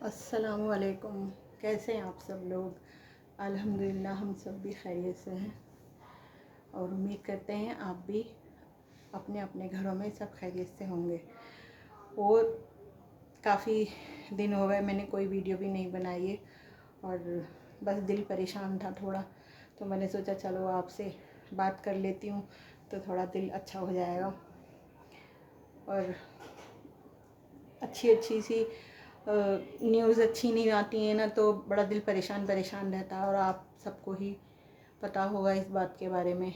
السلام علیکم، کیسے ہیں آپ سب لوگ؟ الحمدللہ ہم سب بھی خیریت سے ہیں اور امید کرتے ہیں آپ بھی اپنے اپنے گھروں میں سب خیریت سے ہوں گے۔ اور کافی دن ہو گئے میں نے کوئی ویڈیو بھی نہیں بنائی ہے اور بس دل پریشان تھا تھوڑا، تو میں نے سوچا چلو آپ سے بات کر لیتی ہوں تو تھوڑا دل اچھا ہو جائے گا۔ اور اچھی سی نیوز اچھی نہیں آتی ہیں نا تو بڑا دل پریشان رہتا ہے۔ اور آپ سب کو ہی پتہ ہوگا اس بات کے بارے میں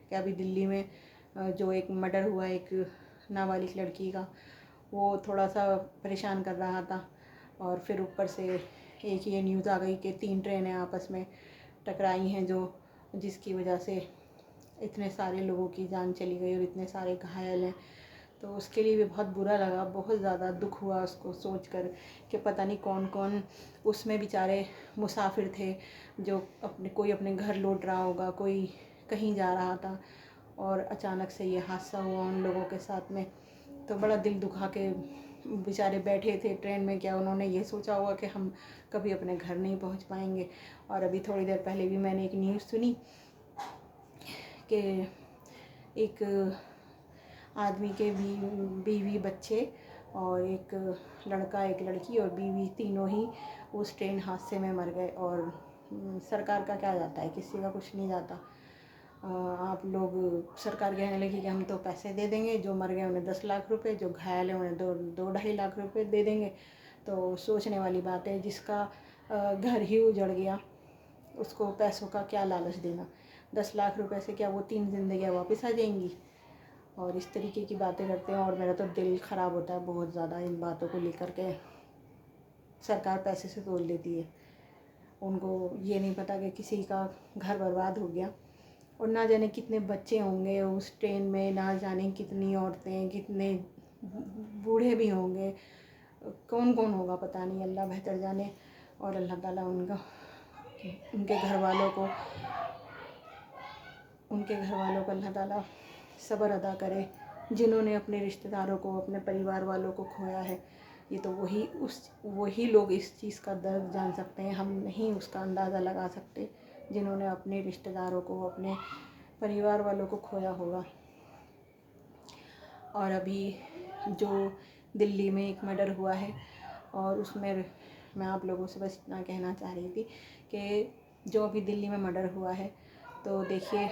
کہ ابھی دلی میں جو ایک مرڈر ہوا ایک نابالغ لڑکی کا، وہ تھوڑا سا پریشان کر رہا تھا۔ اور پھر اوپر سے ایک یہ نیوز آ گئی کہ 3 ٹرینیں آپس میں ٹکرائی ہیں جس کی وجہ سے اتنے سارے لوگوں کی جان چلی گئی اور اتنے سارے گھائل ہیں۔ تو اس کے لیے بھی بہت برا لگا، بہت زیادہ دکھ ہوا اس کو سوچ کر کہ پتہ نہیں کون کون اس میں بیچارے مسافر تھے، جو کوئی اپنے گھر لوٹ رہا ہوگا، کوئی کہیں جا رہا تھا اور اچانک سے یہ حادثہ ہوا ان لوگوں کے ساتھ میں۔ تو بڑا دل دکھا کے بیچارے بیٹھے تھے ٹرین میں، کیا انہوں نے یہ سوچا ہوگا کہ ہم کبھی اپنے گھر نہیں پہنچ پائیں گے۔ اور ابھی تھوڑی دیر پہلے بھی میں نے ایک نیوز سنی کہ ایک آدمی کے بیوی بچے اور ایک لڑکا ایک لڑکی اور بیوی تینوں ہی اس ٹرین حادثے میں مر گئے۔ اور سرکار کا کیا جاتا ہے، کسی کا کچھ نہیں جاتا۔ آپ لوگ سرکار کہنے لگی کہ ہم تو پیسے دے دیں گے، جو مر گئے انہیں 10 لاکھ روپے، جو گھائل ہیں انہیں 2-2.5 لاکھ روپے دے دیں گے۔ تو سوچنے والی بات ہے، جس کا گھر ہی اجڑ گیا اس کو پیسوں کا کیا لالچ دینا۔ 10 لاکھ روپے سے کیا وہ 3 زندگیاں واپس آ جائیں گی؟ اور اس طریقے کی باتیں کرتے ہیں اور میرا تو دل خراب ہوتا ہے بہت زیادہ ان باتوں کو لے کر کے۔ سرکار پیسے سے تول دیتی ہے، ان کو یہ نہیں پتہ کہ کسی کا گھر برباد ہو گیا اور نہ جانے کتنے بچے ہوں گے اس ٹرین میں، نہ جانے کتنی عورتیں، کتنے بوڑھے بھی ہوں گے، کون ہوگا پتہ نہیں، اللہ بہتر جانے۔ اور اللہ تعالیٰ ان کے گھر والوں کو اللہ تعالیٰ صبر عطا کرے، جنہوں نے اپنے رشتہ داروں کو، اپنے پریوار والوں کو کھویا ہے۔ یہ تو وہی لوگ اس چیز کا درد جان سکتے ہیں، ہم نہیں اس کا اندازہ لگا سکتے، جنہوں نے اپنے رشتہ داروں کو، اپنے پریوار والوں کو کھویا ہوگا۔ اور ابھی جو دلی میں ایک مرڈر ہوا ہے اور اس میں آپ لوگوں سے بس اتنا کہنا چاہ رہی تھی کہ جو ابھی دلی میں مرڈر ہوا ہے، تو دیکھیے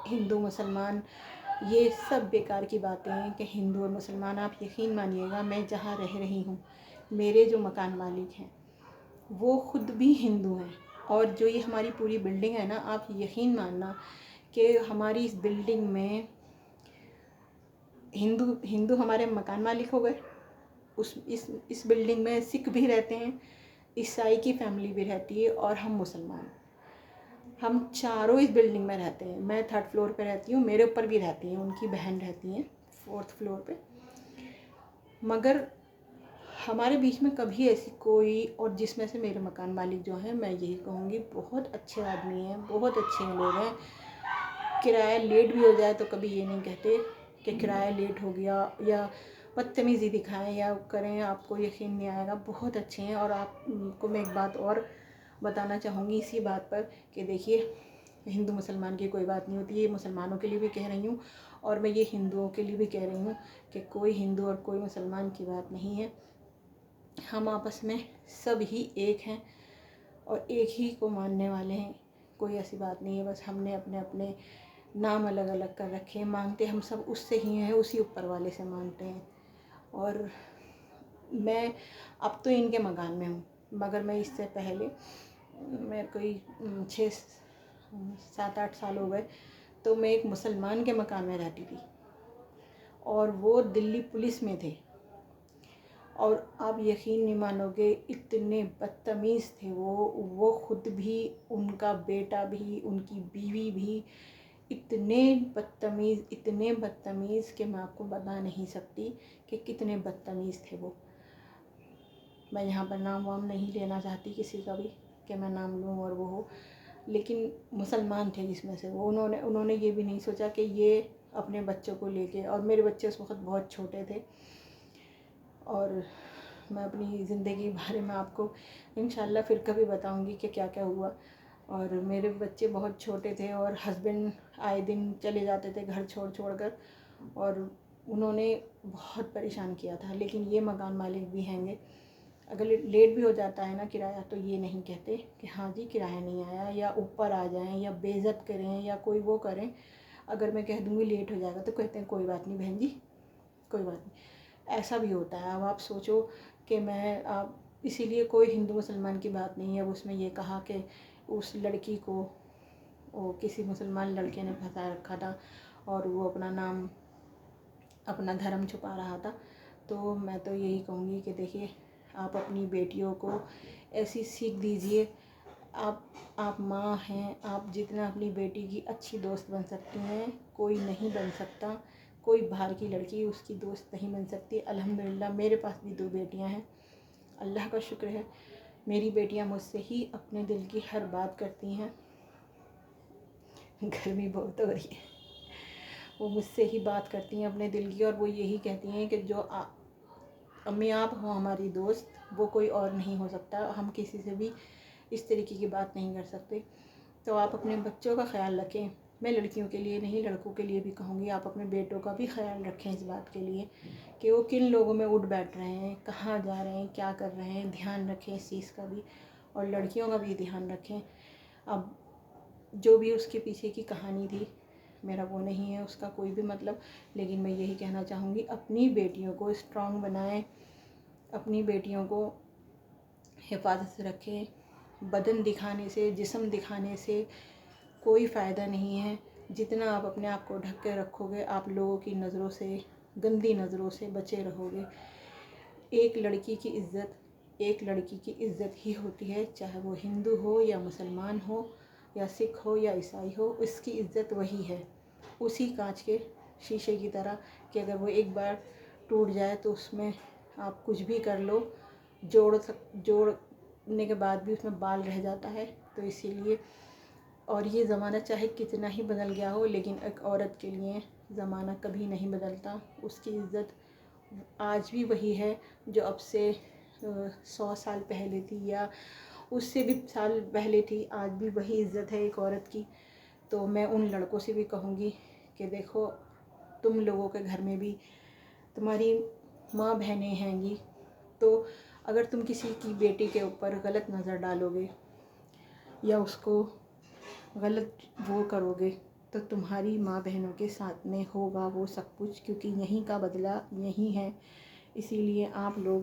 ہندو مسلمان یہ سب بیکار کی باتیں ہیں کہ ہندو اور مسلمان، آپ یقین مانیے گا میں جہاں رہ رہی ہوں میرے جو مکان مالک ہیں وہ خود بھی ہندو ہیں، اور جو یہ ہماری پوری بلڈنگ ہے نا، آپ یقین ماننا کہ ہماری اس بلڈنگ میں ہندو ہمارے مکان مالک ہو گئے، اس بلڈنگ میں سکھ بھی رہتے ہیں، عیسائی کی فیملی بھی رہتی ہے اور ہم مسلمان، ہم چاروں اس بلڈنگ میں رہتے ہیں۔ میں 3rd فلور پہ رہتی ہوں، میرے اوپر بھی رہتی ہیں، ان کی بہن رہتی ہیں 4th فلور پہ، مگر ہمارے بیچ میں کبھی ایسی کوئی، اور جس میں سے میرے مکان مالک جو ہیں میں یہی کہوں گی بہت اچھے آدمی ہیں، بہت اچھے لوگ ہیں۔ کرایہ لیٹ بھی ہو جائے تو کبھی یہ نہیں کہتے کہ کرایہ لیٹ ہو گیا یا بدتمیزی دکھائیں یا کریں، آپ کو یقین نہیں آئے گا، بہت اچھے ہیں۔ اور آپ کو میں ایک بات اور بتانا چاہوں گی اسی بات پر کہ دیکھیے ہندو مسلمان کی کوئی بات نہیں ہوتی، یہ مسلمانوں کے لیے بھی کہہ رہی ہوں اور میں یہ ہندوؤں کے لیے بھی کہہ رہی ہوں کہ کوئی ہندو اور کوئی مسلمان کی بات نہیں ہے، ہم آپس میں سب ہی ایک ہیں اور ایک ہی کو ماننے والے ہیں، کوئی ایسی بات نہیں ہے۔ بس ہم نے اپنے نام الگ الگ کر رکھے ہیں، مانگتے ہم سب اس سے ہی ہیں، اسی اوپر والے سے مانگتے ہیں۔ اور میں اب تو ان کے مکان میں ہوں، مگر میں اس سے پہلے میں کوئی 6-7-8 سال ہو گئے تو میں ایک مسلمان کے مکان میں رہتی تھی اور وہ دلی پولیس میں تھے، اور آپ یقین نہیں مانو گے اتنے بدتمیز تھے وہ خود بھی، ان کا بیٹا بھی، ان کی بیوی بھی، اتنے بدتمیز کہ میں آپ کو بتا نہیں سکتی کہ کتنے بدتمیز تھے وہ۔ میں یہاں پر نام وام نہیں لینا چاہتی کسی کا بھی کہ میں نام لوں اور وہ ہو، لیکن مسلمان تھے جس میں سے وہ، انہوں نے یہ بھی نہیں سوچا کہ یہ اپنے بچوں کو لے کے، اور میرے بچے اس وقت بہت چھوٹے تھے، اور میں اپنی زندگی کے بارے میں آپ کو انشاءاللہ پھر کبھی بتاؤں گی کہ کیا کیا ہوا. اور میرے بچے بہت چھوٹے تھے اور ہسبینڈ آئے دن چلے جاتے تھے گھر چھوڑ کر, اور انہوں نے بہت پریشان کیا تھا. لیکن یہ مکان مالک بھی ہیں گے, اگر لیٹ بھی ہو جاتا ہے نا کرایہ تو یہ نہیں کہتے کہ ہاں جی کرایہ نہیں آیا, یا اوپر آ جائیں یا بے عزت کریں یا کوئی وہ کریں. اگر میں کہہ دوں گی لیٹ ہو جائے گا تو کہتے ہیں کوئی بات نہیں بہن جی, کوئی بات نہیں. ایسا بھی ہوتا ہے. اب آپ سوچو کہ میں اسی لیے کوئی ہندو مسلمان کی بات نہیں ہے. اس میں یہ کہا کہ اس لڑکی کو وہ کسی مسلمان لڑکے نے پھنسا رکھا تھا اور وہ اپنا نام اپنا دھرم چھپا رہا تھا. تو میں تو یہی کہوں گی کہ دیکھیے آپ اپنی بیٹیوں کو ایسی سیکھ دیجیے. آپ ماں ہیں, آپ جتنا اپنی بیٹی کی اچھی دوست بن سکتی ہیں کوئی نہیں بن سکتا. کوئی باہر کی لڑکی اس کی دوست نہیں بن سکتی. الحمدللہ میرے پاس بھی 2 بیٹیاں ہیں, اللہ کا شکر ہے. میری بیٹیاں مجھ سے ہی اپنے دل کی ہر بات کرتی ہیں. گرمی بہت ہو رہی ہے. وہ مجھ سے ہی بات کرتی ہیں اپنے دل کی, اور وہ یہی کہتی ہیں کہ جو امی آپ ہوں ہماری دوست, وہ کوئی اور نہیں ہو سکتا. ہم کسی سے بھی اس طریقے کی بات نہیں کر سکتے. تو آپ اپنے بچوں کا خیال رکھیں. میں لڑکیوں کے لیے نہیں لڑکوں کے لیے بھی کہوں گی, آپ اپنے بیٹوں کا بھی خیال رکھیں اس بات کے لیے کہ وہ کن لوگوں میں اٹھ بیٹھ رہے ہیں, کہاں جا رہے ہیں, کیا کر رہے ہیں. دھیان رکھیں اس چیز کا بھی, اور لڑکیوں کا بھی دھیان رکھیں. اب جو بھی اس کے پیچھے کی کہانی تھی میرا وہ نہیں ہے اس کا کوئی بھی مطلب, لیکن میں یہی کہنا چاہوں گی اپنی بیٹیوں کو اسٹرانگ بنائیں, اپنی بیٹیوں کو حفاظت سے رکھیں. بدن دکھانے سے, جسم دکھانے سے کوئی فائدہ نہیں ہے. جتنا آپ اپنے آپ کو ڈھک کے رکھو گے آپ لوگوں کی نظروں سے, گندی نظروں سے بچے رہو گے. ایک لڑکی کی عزت ہی ہوتی ہے, چاہے وہ ہندو ہو یا مسلمان ہو یا سکھ ہو یا عیسائی ہو. اس کی عزت وہی ہے, اسی کانچ کے شیشے کی طرح کہ اگر وہ ایک بار ٹوٹ جائے تو اس میں آپ کچھ بھی کر لو, جوڑنے کے بعد بھی اس میں بال رہ جاتا ہے. تو اسی لیے, اور یہ زمانہ چاہے کتنا ہی بدل گیا ہو لیکن ایک عورت کے لیے زمانہ کبھی نہیں بدلتا. اس کی عزت آج بھی وہی ہے جو اب سے 100 سال پہلے تھی یا اس سے بھی سال پہلے تھی. آج بھی وہی عزت ہے ایک عورت کی. تو میں ان لڑکوں سے بھی کہوں گی کہ دیکھو تم لوگوں کے گھر میں بھی تمہاری ماں بہنیں ہیں گی, تو اگر تم کسی کی بیٹی کے اوپر غلط نظر ڈالو گے یا اس کو غلط وہ کرو گے تو تمہاری ماں بہنوں کے ساتھ میں ہوگا وہ سب کچھ, کیونکہ یہیں کا بدلہ یہیں ہے. اسی لیے آپ لوگ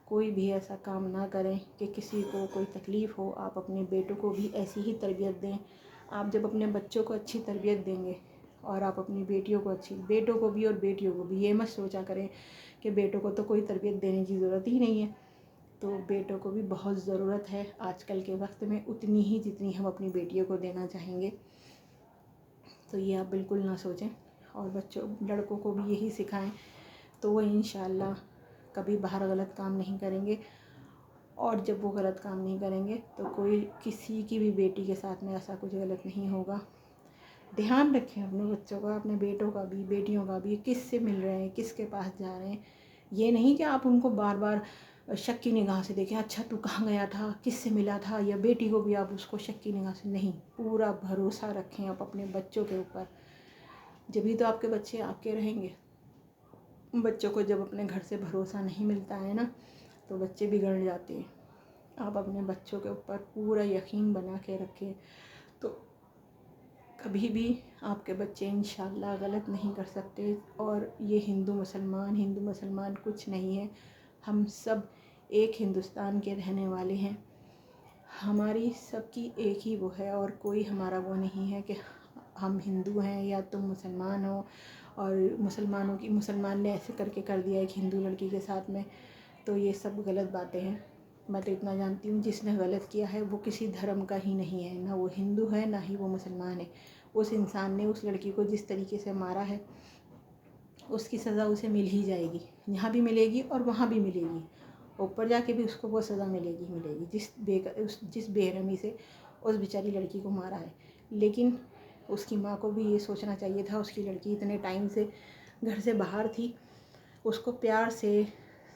کوئی بھی ایسا کام نہ کریں کہ کسی کو کوئی تکلیف ہو. آپ اپنے بیٹوں کو بھی ایسی ہی تربیت دیں. آپ جب اپنے بچوں کو اچھی تربیت دیں گے اور آپ اپنی بیٹیوں کو بھی اور بیٹیوں کو بھی یہ مت سوچا کریں کہ بیٹوں کو تو کوئی تربیت دینے کی ضرورت ہی نہیں ہے. تو بیٹوں کو بھی بہت ضرورت ہے آج کل کے وقت میں, اتنی ہی جتنی ہم اپنی بیٹیوں کو دینا چاہیں گے. تو یہ آپ بالکل نہ سوچیں, اور لڑکوں کو بھی یہی سکھائیں تو وہ انشاءاللہ کبھی باہر غلط کام نہیں کریں گے. اور جب وہ غلط کام نہیں کریں گے تو کوئی کسی کی بھی بیٹی کے ساتھ میں ایسا کچھ غلط نہیں ہوگا. دھیان رکھیں اپنے بچوں کا, اپنے بیٹوں کا بھی بیٹیوں کا بھی, کس سے مل رہے ہیں, کس کے پاس جا رہے ہیں. یہ نہیں کہ آپ ان کو بار بار شک کی نگاہ سے دیکھیں, اچھا تو کہاں گیا تھا, کس سے ملا تھا, یا بیٹی کو بھی آپ اس کو شک کی نگاہ سے نہیں. پورا بھروسہ رکھیں آپ اپنے بچوں کے اوپر, جبھی تو آپ کے بچے آپ کے رہیں گے. بچوں کو جب اپنے گھر سے بھروسہ نہیں ملتا ہے نا تو بچے بگڑ جاتے ہیں. آپ اپنے بچوں کے اوپر پورا یقین بنا کے رکھیں تو کبھی بھی آپ کے بچے انشاءاللہ غلط نہیں کر سکتے. اور یہ ہندو مسلمان کچھ نہیں ہے, ہم سب ایک ہندوستان کے رہنے والے ہیں. ہماری سب کی ایک ہی وہ ہے, اور کوئی ہمارا وہ نہیں ہے کہ ہم ہندو ہیں یا تم مسلمان ہو, اور مسلمان نے ایسے کر کے کر دیا ایک ہندو لڑکی کے ساتھ میں. تو یہ سب غلط باتیں ہیں. میں تو اتنا جانتی ہوں جس نے غلط کیا ہے وہ کسی دھرم کا ہی نہیں ہے, نہ وہ ہندو ہے نہ ہی وہ مسلمان ہے. اس انسان نے اس لڑکی کو جس طریقے سے مارا ہے اس کی سزا اسے مل ہی جائے گی. یہاں بھی ملے گی اور وہاں بھی ملے گی, اوپر جا کے بھی اس کو وہ سزا ملے گی جس بے رحمی سے اس بیچاری لڑکی کو مارا ہے. لیکن اس کی ماں کو بھی یہ سوچنا چاہیے تھا, اس کی لڑکی اتنے ٹائم سے گھر سے باہر تھی, اس کو پیار سے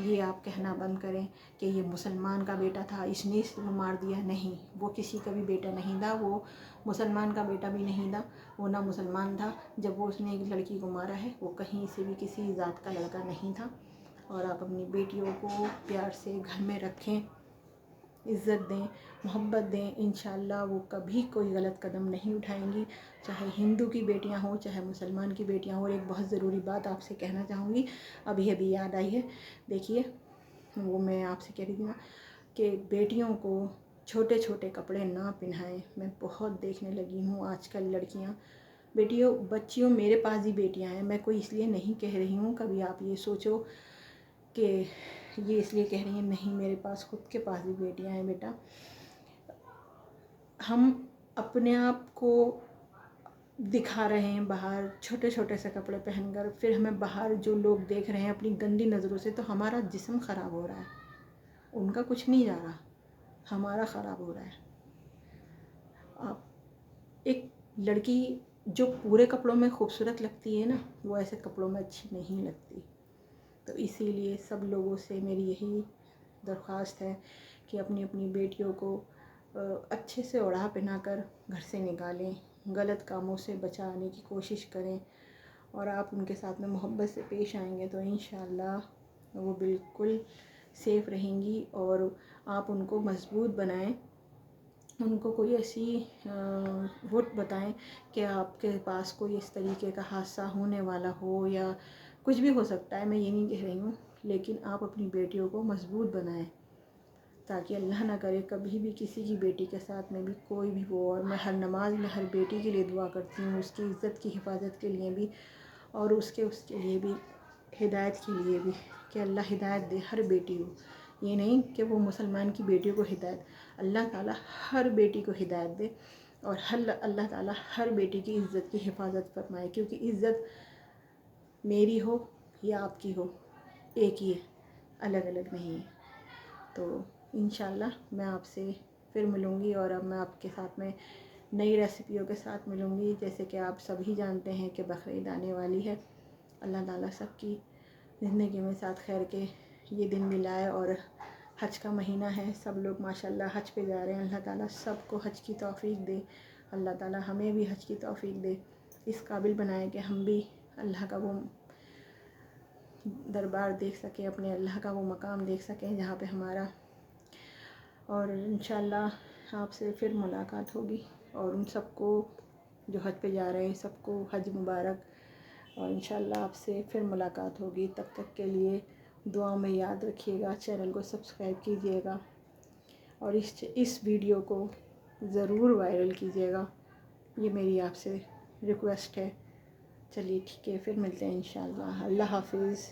یہ آپ کہنا بند کریں کہ یہ مسلمان کا بیٹا تھا اس نے اس کو مار دیا. نہیں، وہ کسی کا بھی بیٹا نہیں تھا، وہ مسلمان کا بیٹا بھی نہیں تھا، وہ نہ مسلمان تھا. جب وہ اس نے ایک لڑکی کو مارا ہے وہ کہیں سے بھی کسی ذات کا لڑکا نہیں تھا. اور آپ اپنی بیٹیوں کو پیار سے گھر میں رکھیں، عزت دیں، محبت دیں. انشاءاللہ وہ کبھی کوئی غلط قدم نہیں اٹھائیں گی، چاہے ہندو کی بیٹیاں ہوں چاہے مسلمان کی بیٹیاں ہوں. اور ایک بہت ضروری بات آپ سے کہنا چاہوں گی، ابھی یاد آئی ہے. دیکھیے، وہ میں آپ سے کہہ رہی تھی نا کہ بیٹیوں کو چھوٹے چھوٹے کپڑے نہ پہنائیں. میں بہت دیکھنے لگی ہوں آج کل لڑکیاں، بچیوں میرے پاس ہی بیٹیاں ہیں. میں کوئی اس لیے نہیں کہہ رہی ہوں کبھی آپ یہ سوچو کہ یہ اس لیے کہہ رہی ہیں، نہیں، میرے پاس خود کے پاس بھی بیٹیاں ہیں. بیٹا، ہم اپنے آپ کو دکھا رہے ہیں باہر چھوٹے چھوٹے سے کپڑے پہن کر، پھر ہمیں باہر جو لوگ دیکھ رہے ہیں اپنی گندی نظروں سے، تو ہمارا جسم خراب ہو رہا ہے. ان کا کچھ نہیں جا رہا، ہمارا خراب ہو رہا ہے. آپ ایک لڑکی جو پورے کپڑوں میں خوبصورت لگتی ہے نا، وہ ایسے کپڑوں میں اچھی نہیں لگتی. تو اسی لیے سب لوگوں سے میری یہی درخواست ہے کہ اپنی اپنی بیٹیوں کو اچھے سے اوڑھا پہنا کر گھر سے نکالیں، غلط کاموں سے بچانے کی کوشش کریں. اور آپ ان کے ساتھ میں محبت سے پیش آئیں گے تو انشاءاللہ وہ بالکل سیف رہیں گی. اور آپ ان کو مضبوط بنائیں، ان کو کوئی ایسی وہ بتائیں کہ آپ کے پاس کوئی اس طریقے کا حادثہ ہونے والا ہو یا کچھ بھی ہو سکتا ہے. میں یہ نہیں کہہ رہی ہوں، لیکن آپ اپنی بیٹیوں کو مضبوط بنائیں تاکہ اللہ نہ کرے کبھی بھی کسی کی بیٹی کے ساتھ میں بھی کوئی بھی ہو. اور میں ہر نماز میں ہر بیٹی کے لیے دعا کرتی ہوں، اس کی عزت کی حفاظت کے لیے بھی، اور اس کے لیے بھی ہدایت کے لیے بھی، کہ اللہ ہدایت دے ہر بیٹی کو. یہ نہیں کہ وہ مسلمان کی بیٹیوں کو ہدایت، اللہ تعالیٰ ہر بیٹی کو ہدایت دے، اور اللہ تعالیٰ ہر بیٹی کی عزت کی حفاظت فرمائے. کیونکہ عزت میری ہو یا آپ کی ہو ایک ہی ہے، الگ الگ نہیں ہے. تو انشاءاللہ میں آپ سے پھر ملوں گی، اور اب میں آپ کے ساتھ میں نئی ریسیپیوں کے ساتھ ملوں گی. جیسے کہ آپ سبھی جانتے ہیں کہ بقرعید آنے والی ہے. اللہ تعالیٰ سب کی زندگی میں ساتھ خیر کے یہ دن بھی لائے. اور حج کا مہینہ ہے، سب لوگ ماشاءاللہ حج پہ جا رہے ہیں. اللہ تعالیٰ سب کو حج کی توفیق دے. اللہ تعالیٰ ہمیں بھی حج کی توفیق دے، اس قابل بنائے کہ ہم بھی اللہ کا وہ دربار دیکھ سکیں، اپنے اللہ کا وہ مقام دیکھ سکیں جہاں پہ ہمارا. اور انشاءاللہ آپ سے پھر ملاقات ہوگی. اور ان سب کو جو حج پہ جا رہے ہیں سب کو حج مبارک. اور انشاءاللہ آپ سے پھر ملاقات ہوگی. تب تک کے لیے دعا میں یاد رکھیے گا، چینل کو سبسکرائب کیجیے گا، اور اس ویڈیو کو ضرور وائرل کیجیے گا. یہ میری آپ سے ریکویسٹ ہے. چلیے ٹھیک ہے، پھر ملتے ہیں انشاءاللہ. اللہ حافظ.